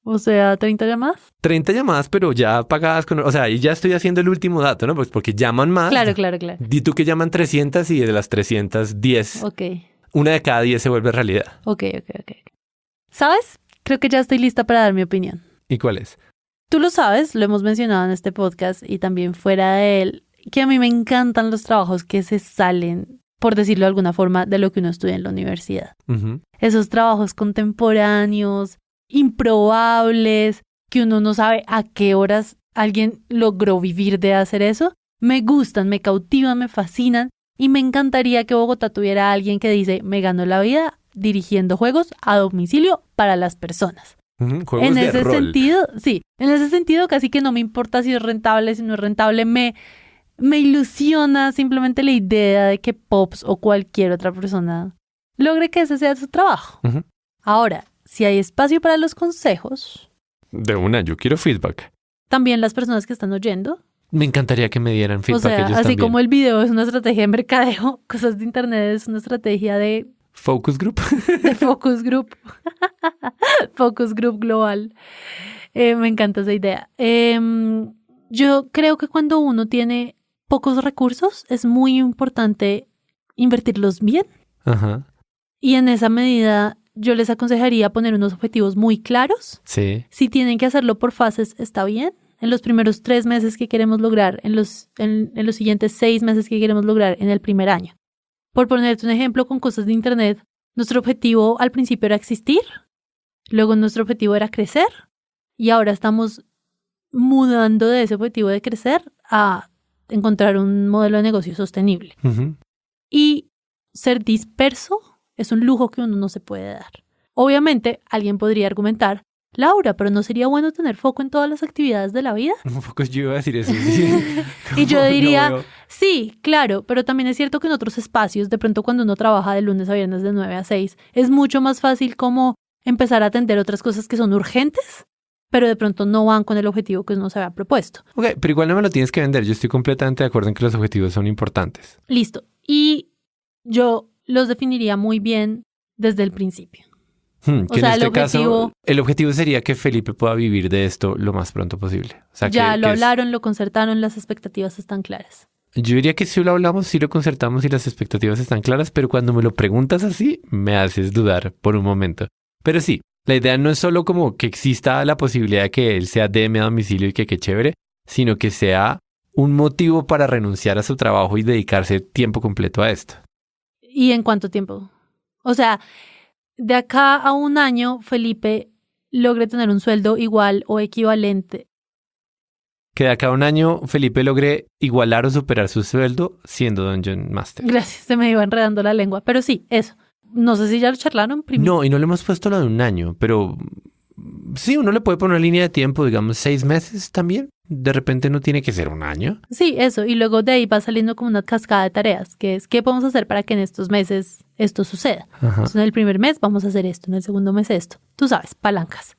O sea, 30 llamadas. 30 llamadas, pero ya pagadas con... O sea, y ya estoy haciendo el último dato, ¿no? Pues porque llaman más. Claro. Di tú que llaman 300 y de las 300, 10. Ok. Una de cada 10 se vuelve realidad. Ok. ¿Sabes? Creo que ya estoy lista para dar mi opinión. ¿Y cuál es? Tú lo sabes, lo hemos mencionado en este podcast y también fuera de él, que a mí me encantan los trabajos que se salen, por decirlo de alguna forma, de lo que uno estudia en la universidad. Uh-huh. Esos trabajos contemporáneos, improbables, que uno no sabe a qué horas alguien logró vivir de hacer eso. Me gustan, me cautivan, me fascinan y me encantaría que Bogotá tuviera a alguien que dice, me ganó la vida dirigiendo juegos a domicilio para las personas. Juegos en de ese rol. sentido, sí, en ese sentido casi que no me importa si es rentable, si no es rentable, me ilusiona simplemente la idea de que Pops o cualquier otra persona logre que ese sea su trabajo. Uh-huh. Ahora, si hay espacio para los consejos... De una, yo quiero feedback. También las personas que están oyendo. Me encantaría que me dieran feedback. O sea, ellos así también. como el video es una estrategia de mercadeo, cosas de internet es una estrategia de... Focus group. De focus group. Focus group global. Me encanta esa idea. Yo creo que cuando uno tiene pocos recursos es muy importante invertirlos bien. Ajá. Y en esa medida yo les aconsejaría poner unos objetivos muy claros. Sí. Si tienen que hacerlo por fases, está bien. En los primeros 3 meses que queremos lograr, en los siguientes 6 meses que queremos lograr en el primer año. Por ponerte un ejemplo con cosas de internet, nuestro objetivo al principio era existir, luego nuestro objetivo era crecer y ahora estamos mudando de ese objetivo de crecer a encontrar un modelo de negocio sostenible. Uh-huh. Y ser disperso es un lujo que uno no se puede dar. Obviamente, alguien podría argumentar, Laura, pero ¿no sería bueno tener foco en todas las actividades de la vida? Un poco yo iba a decir eso. Sí. Y yo diría, No veo. sí, claro, pero también es cierto que en otros espacios, de pronto cuando uno trabaja de lunes a viernes de 9 a 6, es mucho más fácil como empezar a atender otras cosas que son urgentes, pero de pronto no van con el objetivo que uno se había propuesto. Ok, pero igual no me lo tienes que vender. Yo estoy completamente de acuerdo en que los objetivos son importantes. Listo. Y yo los definiría muy bien desde el principio. Que sea, en el este objetivo- caso, el objetivo sería que Felipe pueda vivir de esto lo más pronto posible. O sea, Ya que lo es- hablaron, lo concertaron, las expectativas están claras. Yo diría que si lo hablamos, sí lo concertamos y las expectativas están claras, pero cuando me lo preguntas así, me haces dudar por un momento. Pero sí, la idea no es solo como que exista la posibilidad de que él sea DM a domicilio y que qué chévere, sino que sea un motivo para renunciar a su trabajo y dedicarse tiempo completo a esto. ¿Y en cuánto tiempo? O sea, de acá a un año, Felipe logre tener un sueldo igual o equivalente. Que de acá a un año Felipe logre igualar o superar su sueldo siendo Dungeon Master. Gracias, se me iba enredando la lengua. Pero sí, eso. No sé si ya lo charlaron primero. No, y no le hemos puesto lo de un año, pero sí, uno le puede poner una línea de tiempo, digamos 6 meses también. De repente no tiene que ser un año. Sí, eso. Y luego de ahí va saliendo como una cascada de tareas, que es ¿qué podemos hacer para que en estos meses esto suceda? Ajá. Entonces, en el primer mes vamos a hacer esto, en el segundo mes esto. Tú sabes, palancas.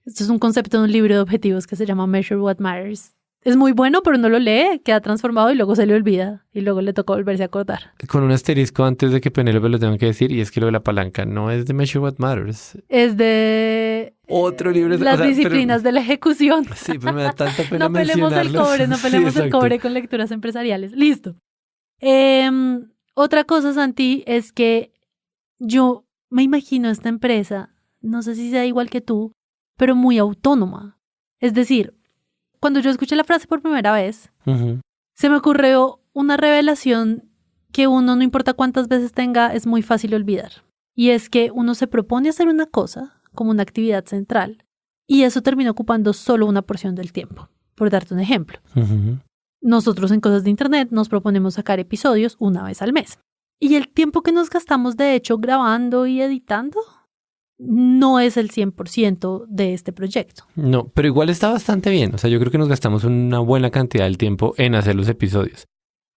Esto es un concepto de un libro de objetivos que se llama Measure What Matters. Es muy bueno, pero no lo lee, queda transformado y luego se le olvida. Y luego le toca volverse a acordar. Con un asterisco antes de que Penélope lo tenga que decir, y es que lo de la palanca no es de Measure What Matters. Es de Otro libro. las o sea, disciplinas de la ejecución. Sí, pero me da tanta pena No pelemos el mencionarlos. cobre, no Sí, pelemos el exacto. cobre con lecturas empresariales. Listo. Otra cosa, Santi, es que yo me imagino esta empresa, no sé si sea igual que tú, pero muy autónoma. Es decir, cuando yo escuché la frase por primera vez, Ujú. se me ocurrió una revelación que uno, no importa cuántas veces tenga, es muy fácil olvidar. Y es que uno se propone hacer una cosa como una actividad central y eso termina ocupando solo una porción del tiempo. Por darte un ejemplo, Ujú. nosotros en Cosas de Internet nos proponemos sacar episodios una vez al mes. Y el tiempo que nos gastamos, de hecho, grabando y editando no es el 100% de este proyecto. No, pero igual está bastante bien. O sea, yo creo que nos gastamos una buena cantidad del tiempo en hacer los episodios.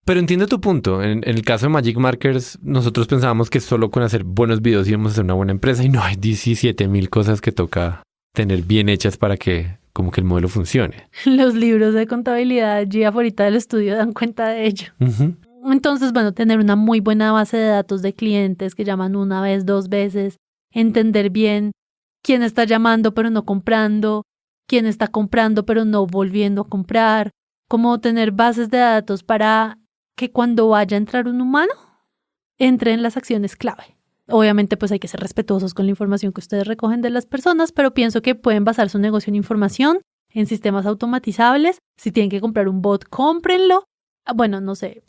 Pero entiendo tu punto. En el caso de Magic Markers, nosotros pensábamos que solo con hacer buenos videos íbamos a ser una buena empresa y no hay 17,000 cosas que toca tener bien hechas para que como que el modelo funcione. Los libros de contabilidad allí afuera del estudio dan cuenta de ello. Entonces, bueno, tener una muy buena base de datos de clientes que llaman una vez, 2 veces, entender bien quién está llamando pero no comprando, quién está comprando pero no volviendo a comprar, como tener bases de datos para que cuando vaya a entrar un humano, entre en las acciones clave. Obviamente, pues hay que ser respetuosos con la información que ustedes recogen de las personas, pero pienso que pueden basar su negocio en información, en sistemas automatizables. Si tienen que comprar un bot, cómprenlo. Bueno, no sé.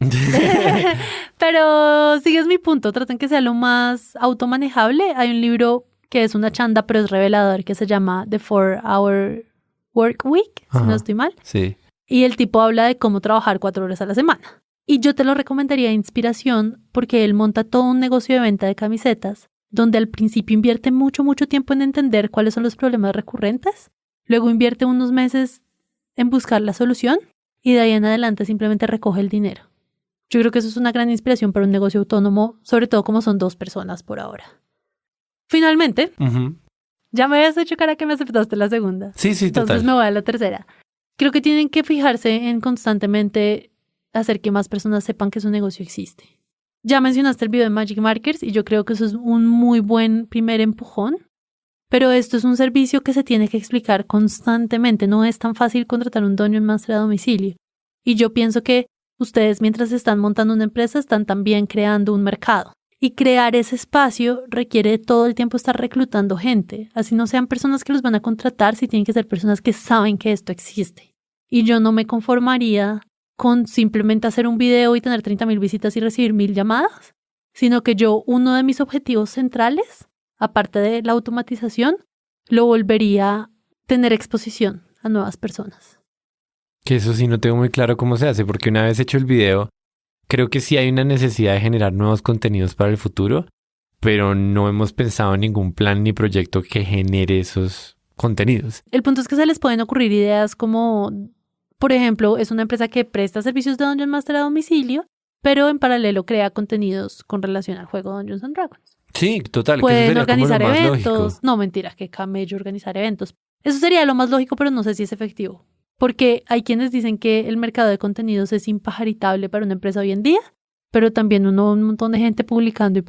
Pero sigues mi punto. Traten que sea lo más automanejable. Hay un libro que es una chanda, pero es revelador, que se llama The 4-Hour Work Week, si no estoy mal. Sí. Y el tipo habla de cómo trabajar 4 horas a la semana. Y yo te lo recomendaría de inspiración porque él monta todo un negocio de venta de camisetas donde al principio invierte mucho tiempo en entender cuáles son los problemas recurrentes. Luego invierte unos meses en buscar la solución y de ahí en adelante simplemente recoge el dinero. Yo creo que eso es una gran inspiración para un negocio autónomo, sobre todo como son 2 personas por ahora. Finalmente, ya me habías hecho cara que me aceptaste la segunda. Sí, total. Entonces me voy a la tercera. Creo que tienen que fijarse en constantemente hacer que más personas sepan que su negocio existe. Ya mencionaste el video de Magic Markers y yo creo que eso es un muy buen primer empujón, pero esto es un servicio que se tiene que explicar constantemente. No es tan fácil contratar un Dungeon Master a domicilio. Y yo pienso que ustedes, mientras están montando una empresa, están también creando un mercado. Y crear ese espacio requiere todo el tiempo estar reclutando gente. Así no sean personas que los van a contratar, si tienen que ser personas que saben que esto existe. Y yo no me conformaría con simplemente hacer un video y tener 30,000 visitas y recibir 1,000 llamadas, sino que uno de mis objetivos centrales, aparte de la automatización, lo volvería tener exposición a nuevas personas. Que eso sí no tengo muy claro cómo se hace, porque una vez hecho el video, creo que sí hay una necesidad de generar nuevos contenidos para el futuro, pero no hemos pensado en ningún plan ni proyecto que genere esos contenidos. El punto es que se les pueden ocurrir ideas como, por ejemplo, es una empresa que presta servicios de Dungeon Master a domicilio, pero en paralelo crea contenidos con relación al juego Dungeons & Dragons. Sí, total. Pueden organizar como lo más eventos. lógico. No, mentira, que camello organizar eventos. Eso sería lo más lógico, pero no sé si es efectivo. Porque hay quienes dicen que el mercado de contenidos es impajaritable para una empresa hoy en día, pero también un montón de gente publicando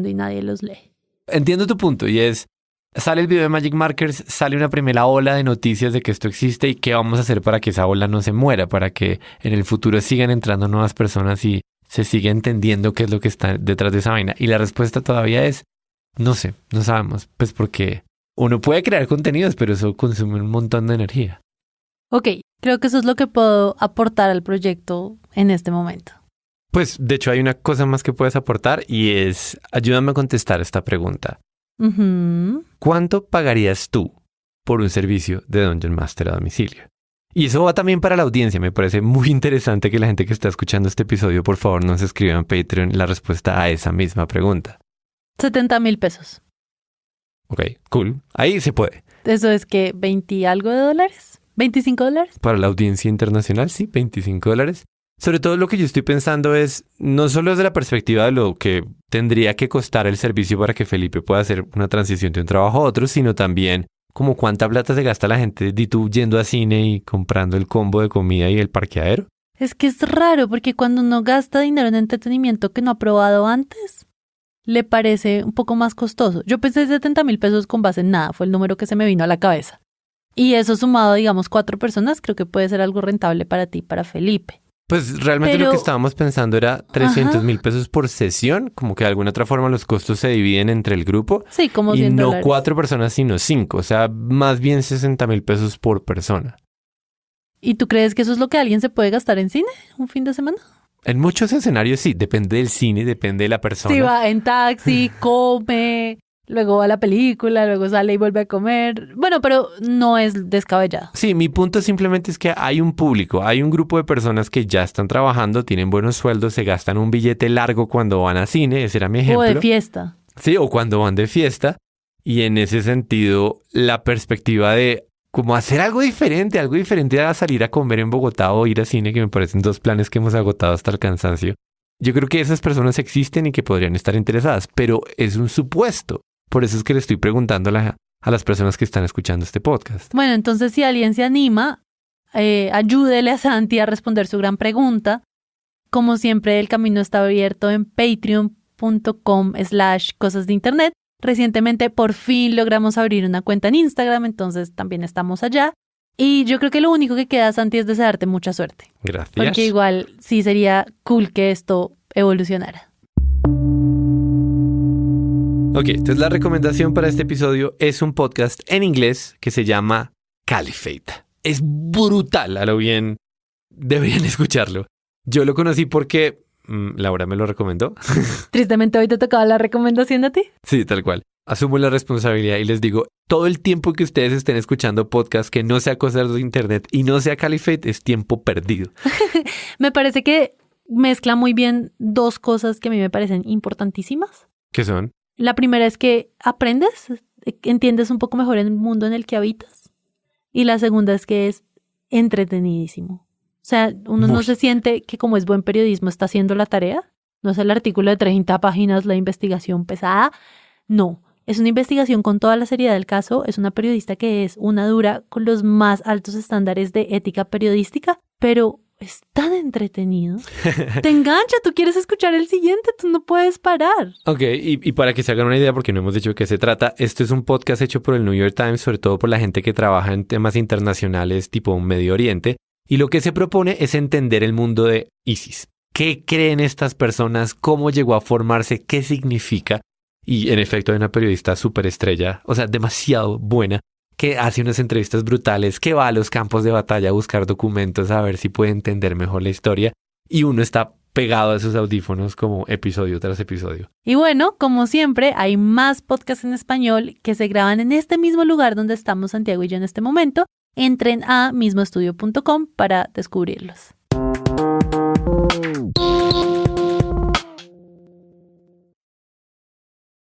y nadie los lee. Entiendo tu punto y es, sale el video de Magic Markers, sale una primera ola de noticias de que esto existe y qué vamos a hacer para que esa ola no se muera, para que en el futuro sigan entrando nuevas personas y se siga entendiendo qué es lo que está detrás de esa vaina. Y la respuesta todavía es, no sé, no sabemos, pues porque uno puede crear contenidos, pero eso consume un montón de energía. Ok, creo que eso es lo que puedo aportar al proyecto en este momento. Pues, de hecho, hay una cosa más que puedes aportar y es, ayúdame a contestar esta pregunta. ¿Cuánto pagarías tú por un servicio de Dungeon Master a domicilio? Y eso va también para la audiencia. Me parece muy interesante que la gente que está escuchando este episodio, por favor, nos escriba en Patreon la respuesta a esa misma pregunta. 70,000 pesos. Ok, cool. Ahí se puede. ¿Eso es que 20 y algo de dólares? ¿$25? Para la audiencia internacional, sí, $25. Sobre todo lo que yo estoy pensando es, no solo desde la perspectiva de lo que tendría que costar el servicio para que Felipe pueda hacer una transición de un trabajo a otro, sino también como cuánta plata se gasta la gente de tú yendo a cine y comprando el combo de comida y el parqueadero. Es que es raro porque cuando uno gasta dinero en entretenimiento que no ha probado antes, le parece un poco más costoso. Yo pensé 70,000 pesos con base en nada, fue el número que se me vino a la cabeza. Y eso sumado, digamos, 4 personas, creo que puede ser algo rentable para ti, para Felipe. Pues realmente lo que estábamos pensando era 300,000 pesos por sesión, como que de alguna otra forma los costos se dividen entre el grupo. Sí, como y $100. no 4 personas, sino 5, o sea, más bien 60,000 pesos por persona. ¿Y tú crees que eso es lo que alguien se puede gastar en cine un fin de semana? En muchos escenarios sí, depende del cine, depende de la persona. Sí, va en taxi, come, luego va a la película, luego sale y vuelve a comer. Bueno, pero no es descabellado. Sí, mi punto simplemente es que hay un público, hay un grupo de personas que ya están trabajando, tienen buenos sueldos, se gastan un billete largo cuando van a cine, ese era mi ejemplo. O de fiesta. Sí, o cuando van de fiesta. Y en ese sentido, la perspectiva de como hacer algo diferente a salir a comer en Bogotá o ir a cine, que me parecen 2 planes que hemos agotado hasta el cansancio. Yo creo que esas personas existen y que podrían estar interesadas, pero es un supuesto. Por eso es que le estoy preguntando a las personas que están escuchando este podcast. Bueno, entonces si alguien se anima, ayúdele a Santi a responder su gran pregunta. Como siempre, el camino está abierto en patreon.com/cosas de internet. Recientemente, por fin logramos abrir una cuenta en Instagram, entonces también estamos allá. Y yo creo que lo único que queda, Santi, es desearte mucha suerte. Gracias. Porque igual sí sería cool que esto evolucionara. Ok, entonces la recomendación para este episodio es un podcast en inglés que se llama Caliphate. Es brutal, a lo bien deberían escucharlo. Yo lo conocí porque Laura me lo recomendó. Tristemente hoy te tocaba la recomendación a ti. Sí, tal cual. Asumo la responsabilidad y les digo, todo el tiempo que ustedes estén escuchando podcast que no sea cosas de internet y no sea Caliphate es tiempo perdido. Me parece que mezcla muy bien dos cosas que a mí me parecen importantísimas. ¿Qué son? La primera es que aprendes, entiendes un poco mejor el mundo en el que habitas. Y la segunda es que es entretenidísimo. O sea, uno no se siente que como es buen periodismo está haciendo la tarea. No es el artículo de 30 páginas, la investigación pesada. No, es una investigación con toda la seriedad del caso. Es una periodista que es una dura con los más altos estándares de ética periodística, pero es tan entretenido. Te engancha, tú quieres escuchar el siguiente, tú no puedes parar. Ok, y para que se hagan una idea, porque no hemos dicho de qué se trata, esto es un podcast hecho por el New York Times, sobre todo por la gente que trabaja en temas internacionales tipo Medio Oriente. Y lo que se propone es entender el mundo de ISIS. ¿Qué creen estas personas? ¿Cómo llegó a formarse? ¿Qué significa? Y en efecto hay una periodista súper estrella, o sea, demasiado buena, que hace unas entrevistas brutales, que va a los campos de batalla a buscar documentos a ver si puede entender mejor la historia. Y uno está pegado a sus audífonos como episodio tras episodio. Y bueno, como siempre, hay más podcasts en español que se graban en este mismo lugar donde estamos Santiago y yo en este momento. Entren a mismoestudio.com para descubrirlos.